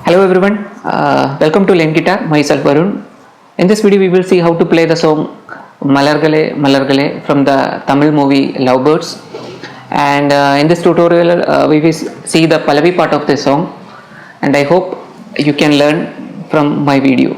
Hello everyone, welcome to Len Guitar, myself Varun. In this video we will see how to play the song Malargale Malargale from the Tamil movie Lovebirds. And in this tutorial we will see the Pallavi part of this song, and I hope you can learn from my video.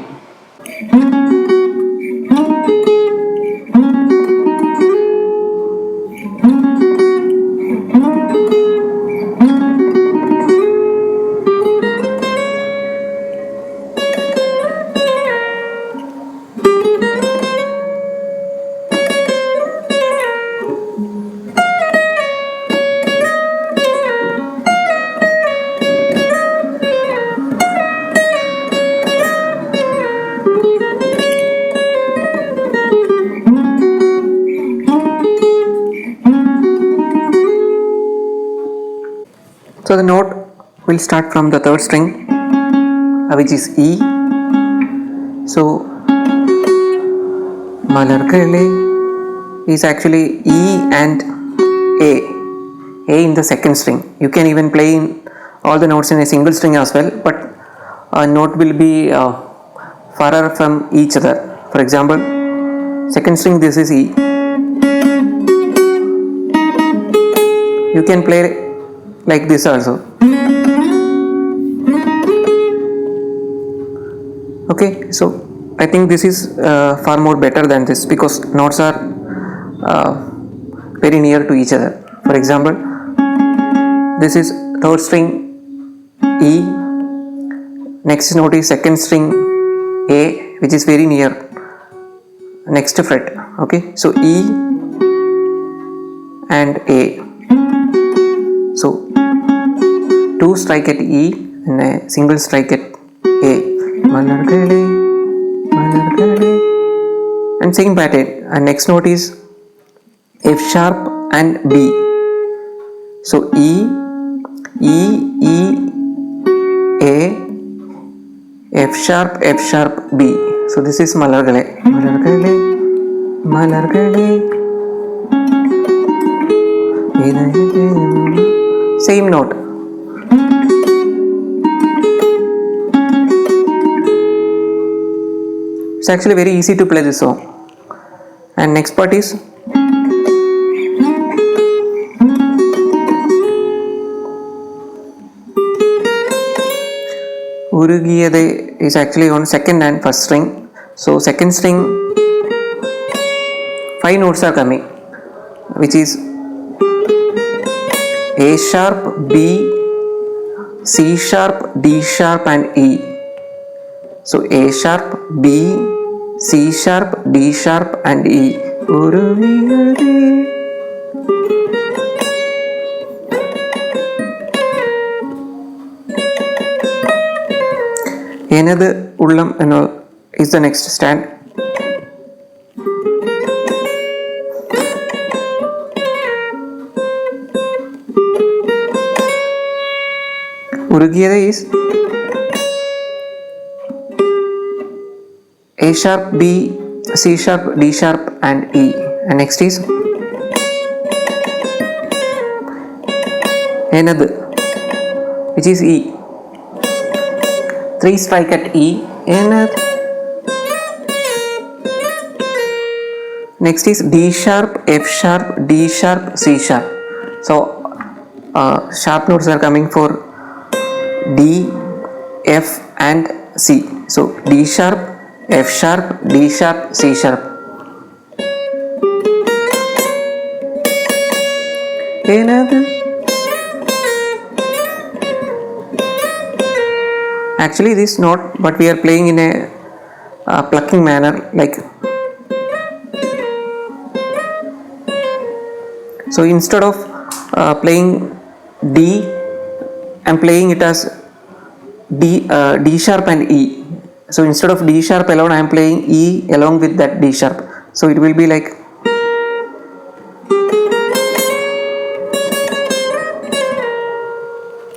So the note will start from the third string, which is E. So Malargale is actually E and A in the second string. You can even play in all the notes in a single string as well, but a note will be farther from each other. For example, second string, this is E. You can play like this also. Okay, so I think this is far more better than this, because notes are very near to each other. For example, this is third string E, next note is second string A, which is very near next fret. Okay, so E and A. So two strike at E and a single strike at A. Malargale, Malargale, and same pattern. And next note is F sharp and B. So E, E, E, A, F sharp, B. So this is Malargale, Malargale, Malargale. Same note. It's actually very easy to play this song. And next part is Urugiyade is actually on second and first string. So second string, 5 notes are coming, which is A sharp, B, C sharp, D sharp and E. So A sharp, B, C sharp, D sharp and E. Enadu Ullam is the next stand. Urugiyada is A sharp, B, C sharp, D sharp and E. And next is Enadu, which is E. 3 strike at E. Enadu. Next is D sharp, F sharp, D sharp, C sharp. So sharp notes are coming for D, F and C. So D sharp, F sharp, D sharp, C sharp. Actually this note, but we are playing in a plucking manner, like so. Instead of playing D, I'm playing it as D sharp and E. So instead of D sharp alone, I am playing E along with that D sharp. So it will be like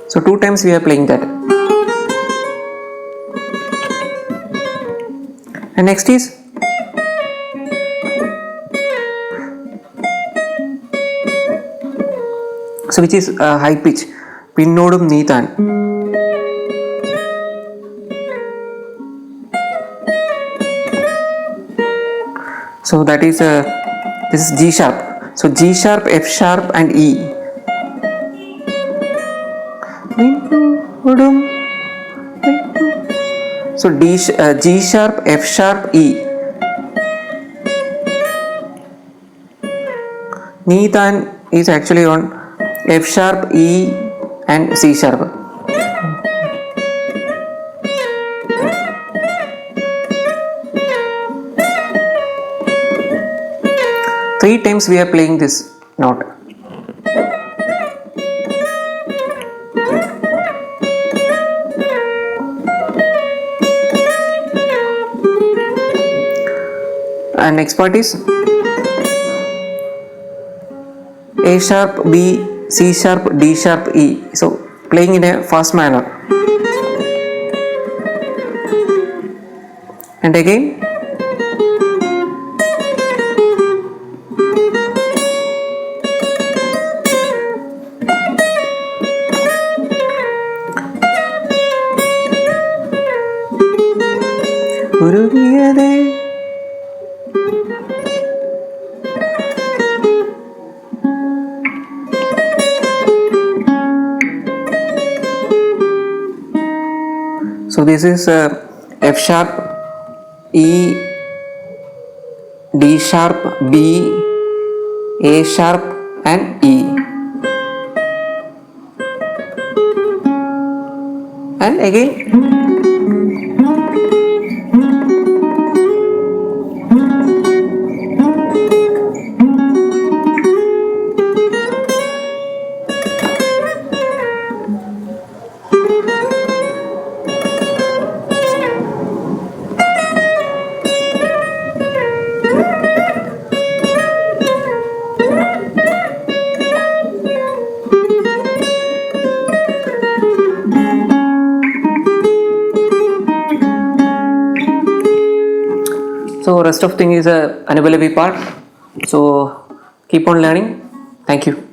so 2 times we are playing that. And next is so which is high pitch. Pinnodum Neethan. So that is this is G sharp. So G sharp, F sharp and E. So G sharp, F sharp, E. Nidan is actually on F sharp, E and C sharp. Three times we are playing this note. And next part is A sharp, B, C sharp, D sharp, E. So playing in a fast manner. And again. So this is F sharp, E, D sharp, B, A sharp and E. And again. So rest of thing is a Anubalavi part. So keep on learning. Thank you.